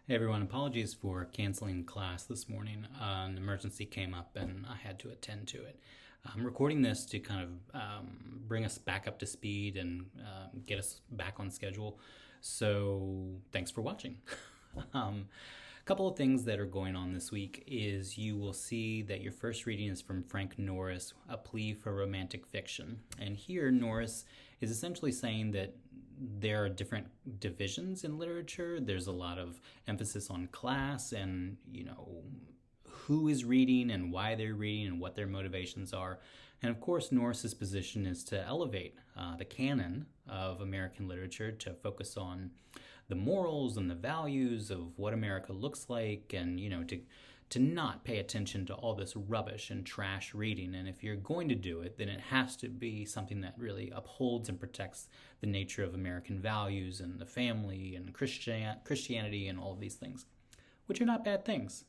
Hey everyone, apologies for canceling class this morning. An emergency came up and I had to attend to it. I'm recording this to kind of bring us back up to speed and get us back on schedule. So thanks for watching. A couple of things that are going on this week is you will see that your first reading is from Frank Norris, A Plea for Romantic Fiction. And here Norris is essentially saying that there are different divisions in literature. There's a lot of emphasis on class and, who is reading and why they're reading and what their motivations are. And of course, Norris's position is to elevate the canon of American literature to focus on the morals and the values of what America looks like, and to not pay attention to all this rubbish and trash reading. And if you're going to do it, then it has to be something that really upholds and protects the nature of American values and the family and Christianity and all of these things, which are not bad things.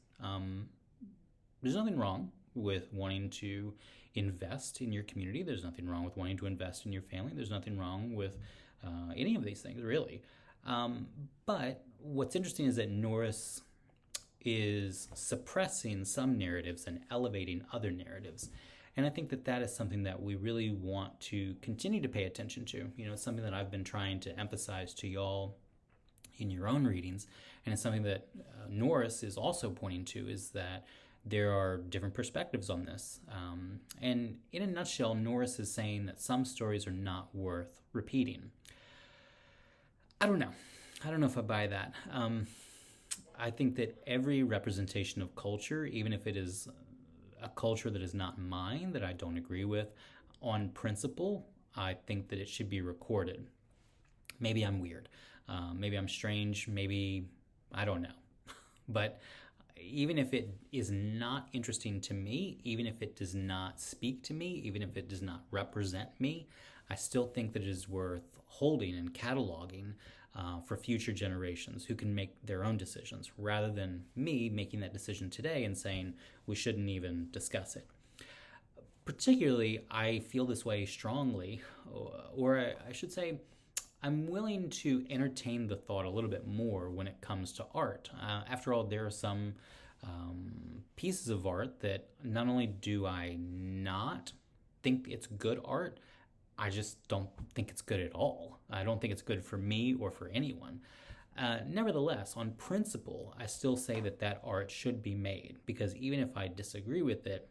There's nothing wrong with wanting to invest in your community. There's nothing wrong with wanting to invest in your family. There's nothing wrong with any of these things, really. But what's interesting is that Norris is suppressing some narratives and elevating other narratives. And I think that that is something that we really want to continue to pay attention to. It's something that I've been trying to emphasize to y'all in your own readings. And it's something that Norris is also pointing to, is that there are different perspectives on this. And in a nutshell, Norris is saying that some stories are not worth repeating. I don't know if I buy that. I think that every representation of culture, even if it is a culture that is not mine, that I don't agree with, on principle, I think that it should be recorded. Maybe I'm weird. Maybe I'm strange. Maybe I don't know. But even if it is not interesting to me, even if it does not speak to me, even if it does not represent me, I still think that it is worth holding and cataloging for future generations who can make their own decisions, rather than me making that decision today and saying we shouldn't even discuss it. Particularly, I feel this way strongly, or I should say, I'm willing to entertain the thought a little bit more when it comes to art. After all, there are some pieces of art that not only do I not think it's good art, I just don't think it's good at all. I don't think it's good for me or for anyone. Nevertheless, on principle, I still say that that art should be made, because even if I disagree with it,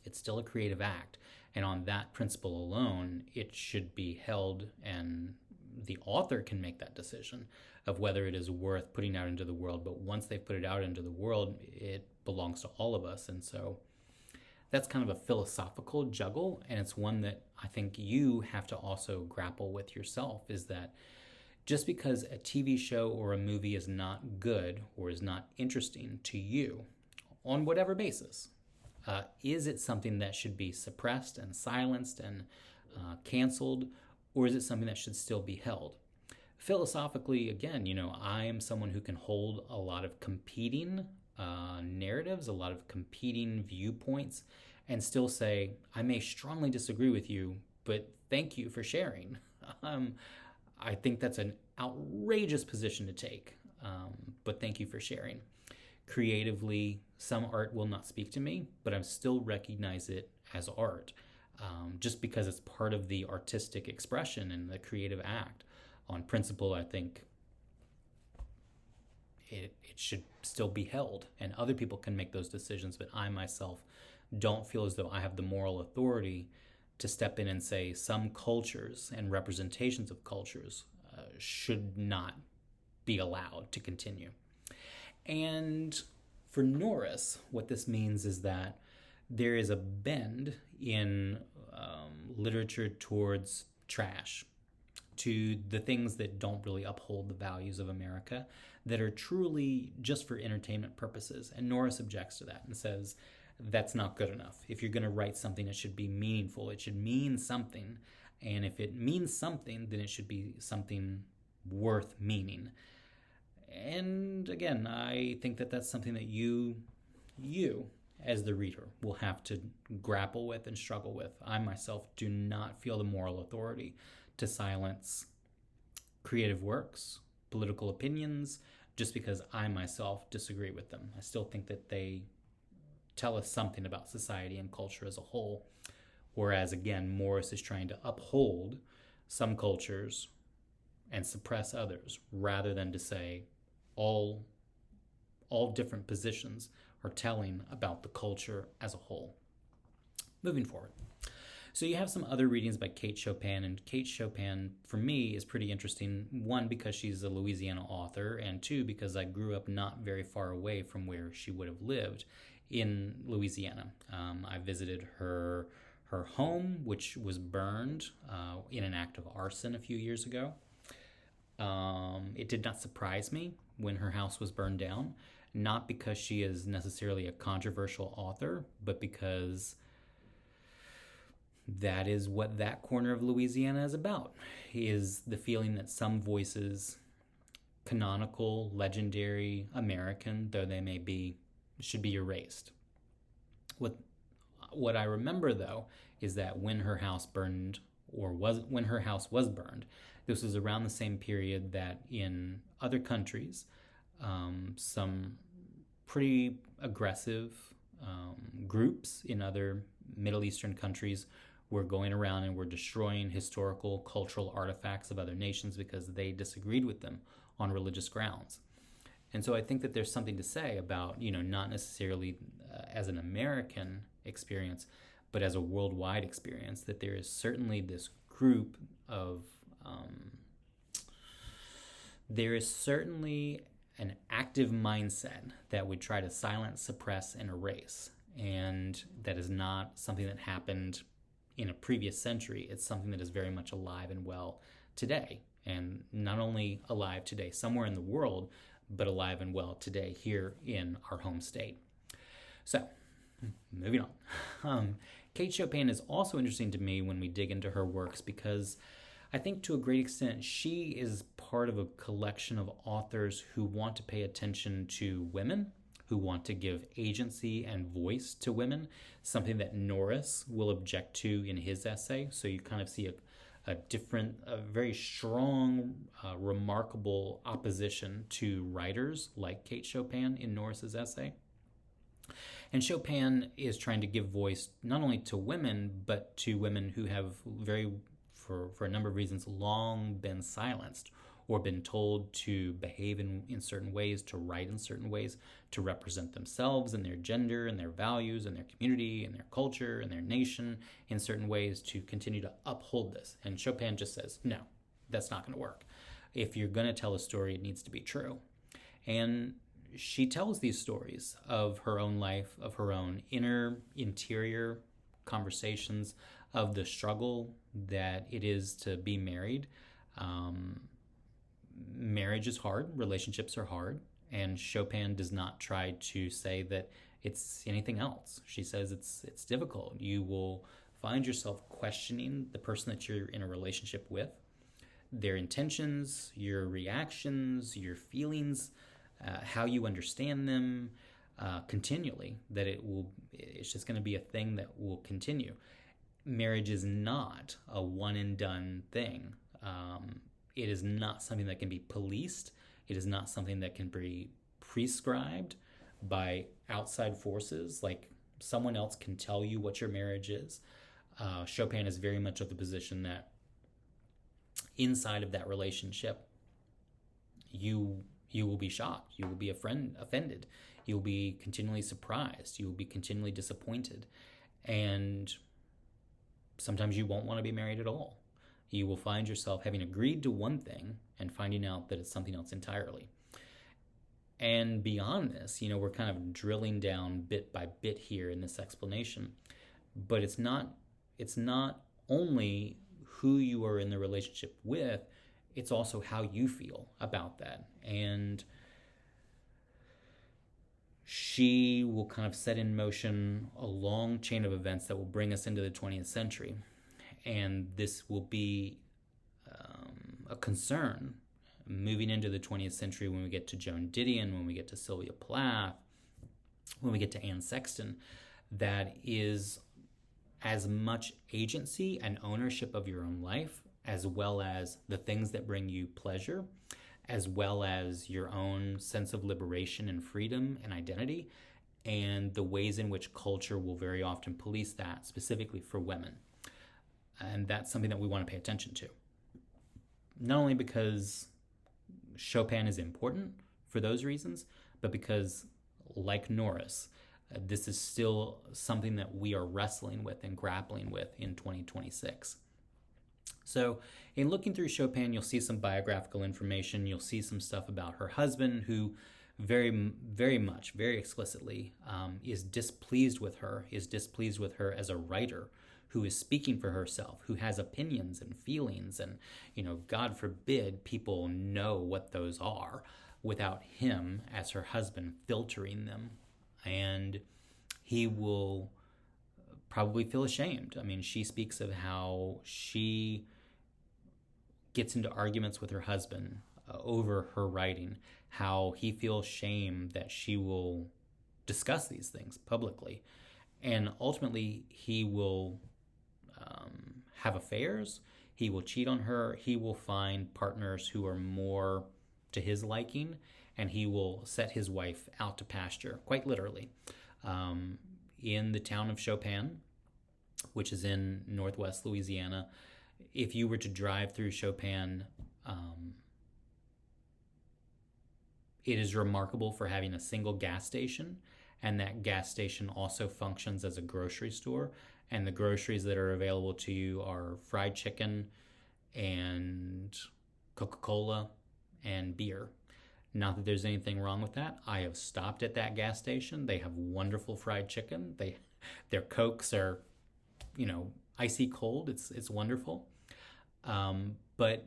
it's still a creative act. And on that principle alone, it should be held, and the author can make that decision of whether it is worth putting out into the world. But once they've put it out into the world, it belongs to all of us. And so that's kind of a philosophical juggle, and it's one that I think you have to also grapple with yourself, is that just because a TV show or a movie is not good or is not interesting to you, on whatever basis, is it something that should be suppressed and silenced and canceled, or is it something that should still be held? Philosophically, again, I am someone who can hold a lot of competing narratives, a lot of competing viewpoints, and still say, I may strongly disagree with you, but thank you for sharing. I think that's an outrageous position to take, but thank you for sharing. Creatively, some art will not speak to me, but I still recognize it as art, just because it's part of the artistic expression and the creative act. On principle, I think it should still be held, and other people can make those decisions, but I myself don't feel as though I have the moral authority to step in and say some cultures and representations of cultures should not be allowed to continue. And for Norris, what this means is that there is a bend in literature towards trash, to the things that don't really uphold the values of America, that are truly just for entertainment purposes. And Norris objects to that and says that's not good enough. If you're going to write something, it should be meaningful. It should mean something. And if it means something, then it should be something worth meaning. And again, I think that that's something that you as the reader will have to grapple with and struggle with. I myself do not feel the moral authority to silence creative works, political opinions, just because I myself disagree with them. I still think that they tell us something about society and culture as a whole. Whereas, again, Morris is trying to uphold some cultures and suppress others, rather than to say all different positions are telling about the culture as a whole. Moving forward. So you have some other readings by Kate Chopin, and Kate Chopin, for me, is pretty interesting. One, because she's a Louisiana author, and two, because I grew up not very far away from where she would have lived in Louisiana. I visited her home, which was burned in an act of arson a few years ago. It did not surprise me when her house was burned down, not because she is necessarily a controversial author, but because that is what that corner of Louisiana is about, is the feeling that some voices, canonical, legendary, American, though they may be, should be erased. What I remember, though, is that when her house burned, when her house was burned, this was around the same period that in other countries, some pretty aggressive groups in other Middle Eastern countries were going around and were destroying historical, cultural artifacts of other nations because they disagreed with them on religious grounds. And so I think that there's something to say about, not necessarily as an American experience, but as a worldwide experience, that there is certainly this group of, there is certainly an active mindset that would try to silence, suppress, and erase. And that is not something that happened in a previous century. It's something that is very much alive and well today. And not only alive today somewhere in the world, but alive and well today here in our home state. So, moving on. Kate Chopin is also interesting to me when we dig into her works, because I think to a great extent she is part of a collection of authors who want to pay attention to women, who want to give agency and voice to women, something that Norris will object to in his essay. So you kind of see a very strong, remarkable opposition to writers like Kate Chopin in Norris's essay. And Chopin is trying to give voice not only to women, but to women who have for a number of reasons, long been silenced or been told to behave in certain ways, to write in certain ways, to represent themselves and their gender and their values and their community and their culture and their nation in certain ways, to continue to uphold this. And Chopin just says, no, that's not going to work. If you're going to tell a story, it needs to be true. And she tells these stories of her own life, of her own interior conversations, of the struggle that it is to be married. Marriage is hard, relationships are hard, and Chopin does not try to say that it's anything else. She says it's difficult. You will find yourself questioning the person that you're in a relationship with, their intentions, your reactions, your feelings, how you understand them, continually. That it's just going to be a thing that will continue. Marriage is not a one and done thing. It is not something that can be policed. It is not something that can be prescribed by outside forces. Like someone else can tell you what your marriage is. Chopin is very much of the position that inside of that relationship, you will be shocked. You will be offended. You will be continually surprised. You will be continually disappointed. And sometimes you won't want to be married at all. You will find yourself having agreed to one thing and finding out that it's something else entirely. And beyond this, we're kind of drilling down bit by bit here in this explanation. But it's not only who you are in the relationship with, it's also how you feel about that. And she will kind of set in motion a long chain of events that will bring us into the 20th century. And this will be a concern moving into the 20th century when we get to Joan Didion, when we get to Sylvia Plath, when we get to Anne Sexton, that is as much agency and ownership of your own life, as well as the things that bring you pleasure, as well as your own sense of liberation and freedom and identity, and the ways in which culture will very often police that, specifically for women. And that's something that we want to pay attention to. Not only because Chopin is important for those reasons, but because, like Norris, this is still something that we are wrestling with and grappling with in 2026. So, in looking through Chopin, you'll see some biographical information. You'll see some stuff about her husband, who very, very much, very explicitly is displeased with her as a writer who is speaking for herself, who has opinions and feelings, and, God forbid people know what those are without him as her husband filtering them. And he will probably feel ashamed. I mean, she speaks of how she gets into arguments with her husband over her writing, how he feels shame that she will discuss these things publicly. And ultimately, he will have affairs, he will cheat on her, he will find partners who are more to his liking, and he will set his wife out to pasture, quite literally. In the town of Chopin, which is in northwest Louisiana, if you were to drive through Chopin, it is remarkable for having a single gas station, and that gas station also functions as a grocery store. And the groceries that are available to you are fried chicken and Coca-Cola and beer. Not that there's anything wrong with that. I have stopped at that gas station. They have wonderful fried chicken. Their Cokes are, icy cold. It's wonderful. But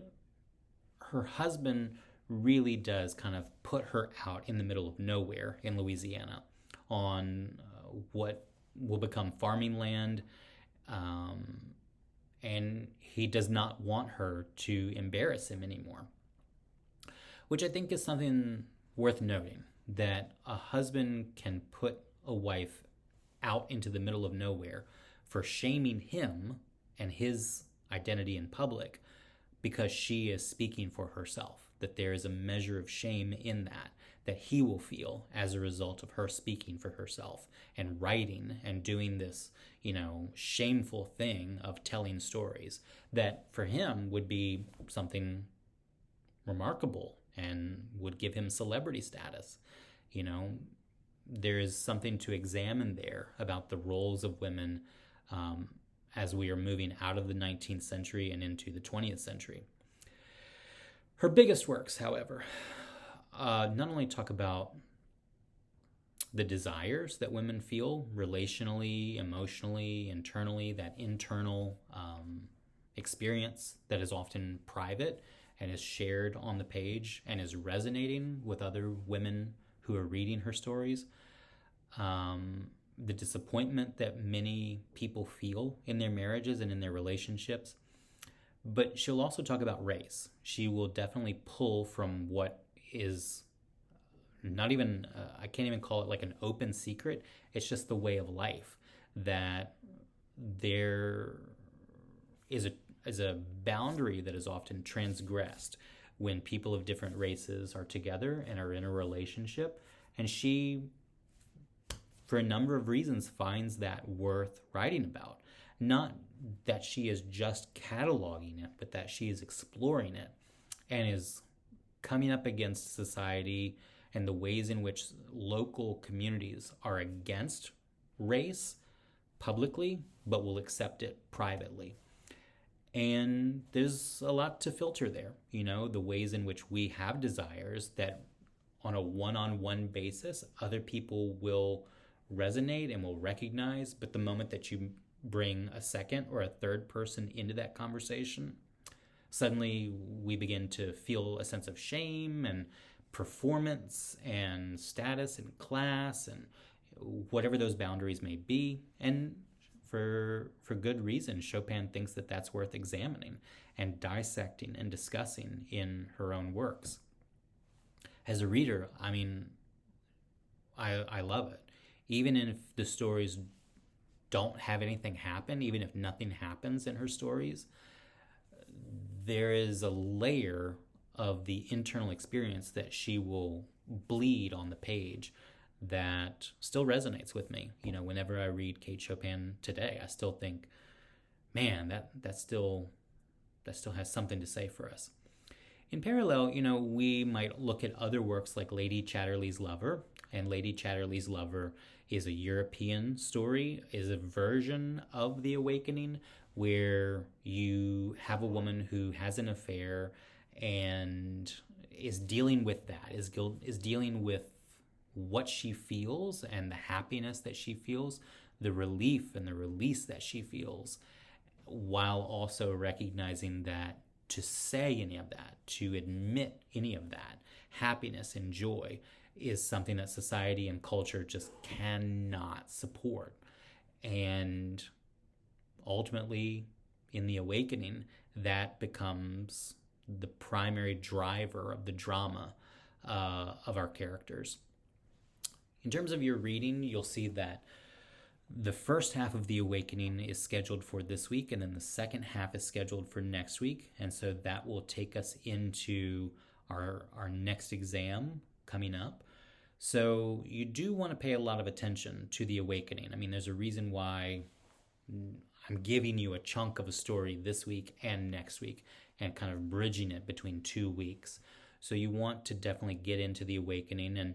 her husband really does kind of put her out in the middle of nowhere in Louisiana on what will become farming land. And he does not want her to embarrass him anymore. Which I think is something worth noting, that a husband can put a wife out into the middle of nowhere for shaming him and his identity in public because she is speaking for herself, that there is a measure of shame in that he will feel as a result of her speaking for herself and writing and doing this, shameful thing of telling stories that for him would be something remarkable and would give him celebrity status. There is something to examine there about the roles of women as we are moving out of the 19th century and into the 20th century. Her biggest works, however, not only talk about the desires that women feel relationally, emotionally, internally, that internal experience that is often private and is shared on the page and is resonating with other women who are reading her stories. The disappointment that many people feel in their marriages and in their relationships. But she'll also talk about race. She will definitely pull from what is not even, I can't even call it like an open secret. It's just the way of life, that there is a boundary that is often transgressed when people of different races are together and are in a relationship. And she, for a number of reasons, finds that worth writing about. Not that she is just cataloging it, but that she is exploring it and is coming up against society and the ways in which local communities are against race publicly, but will accept it privately. And there's a lot to filter there, the ways in which we have desires that on a one-on-one basis, other people will resonate and will recognize, but the moment that you bring a second or a third person into that conversation, suddenly we begin to feel a sense of shame and performance and status and class and whatever those boundaries may be. And for good reason, Chopin thinks that that's worth examining and dissecting and discussing in her own works. As a reader, I love it. Even if the stories don't have anything happen, even if nothing happens in her stories, there is a layer of the internal experience that she will bleed on the page that still resonates with me. You know, whenever I read Kate Chopin today, I still think, man, that still has something to say for us. In parallel, you know, we might look at other works like Lady Chatterley's Lover, and Lady Chatterley's Lover is a European story, is a version of The Awakening where you have a woman who has an affair and is dealing with that, is dealing with what she feels and the happiness that she feels, the relief and the release that she feels, while also recognizing that to say any of that, to admit any of that happiness and joy is something that society and culture just cannot support. And ultimately, in The Awakening, that becomes the primary driver of the drama of our characters. In terms of your reading, you'll see that the first half of The Awakening is scheduled for this week, and then the second half is scheduled for next week. And so that will take us into our next exam coming up. So you do want to pay a lot of attention to The Awakening. I mean, there's a reason why I'm giving you a chunk of a story this week and next week and kind of bridging it between 2 weeks. So you want to definitely get into The Awakening. And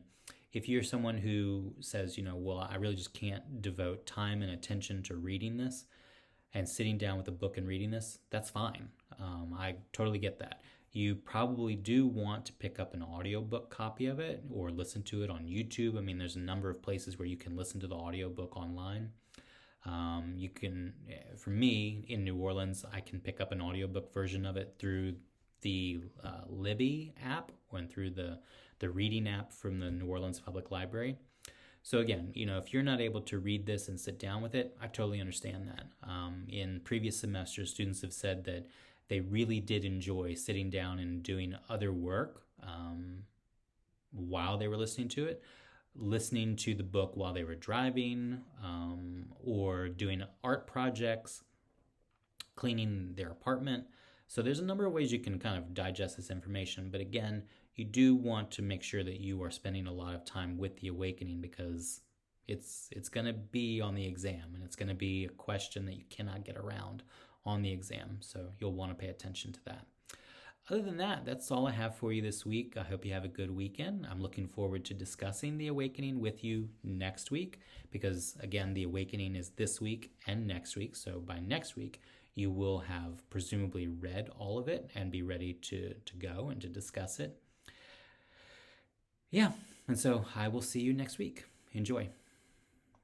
if you're someone who says, you know, well, I really just can't devote time and attention to reading this and sitting down with a book and reading this, that's fine. I totally get that. You probably do want to pick up an audiobook copy of it or listen to it on YouTube. I mean, there's a number of places where you can listen to the audiobook online. You can, for me, in New Orleans, I can pick up an audiobook version of it through the Libby app and through the reading app from the New Orleans Public Library. So again, you know, if you're not able to read this and sit down with it, I totally understand that. In previous semesters, students have said that they really did enjoy sitting down and doing other work while they were listening to it, listening to the book while they were driving, or doing art projects, cleaning their apartment. So there's a number of ways you can kind of digest this information. But again, you do want to make sure that you are spending a lot of time with The Awakening because it's going to be on the exam and it's going to be a question that you cannot get around on the exam. So you'll want to pay attention to that. Other than that, that's all I have for you this week. I hope you have a good weekend. I'm looking forward to discussing The Awakening with you next week because, again, The Awakening is this week and next week. So by next week, you will have presumably read all of it and be ready to go and to discuss it. Yeah, and so I will see you next week. Enjoy.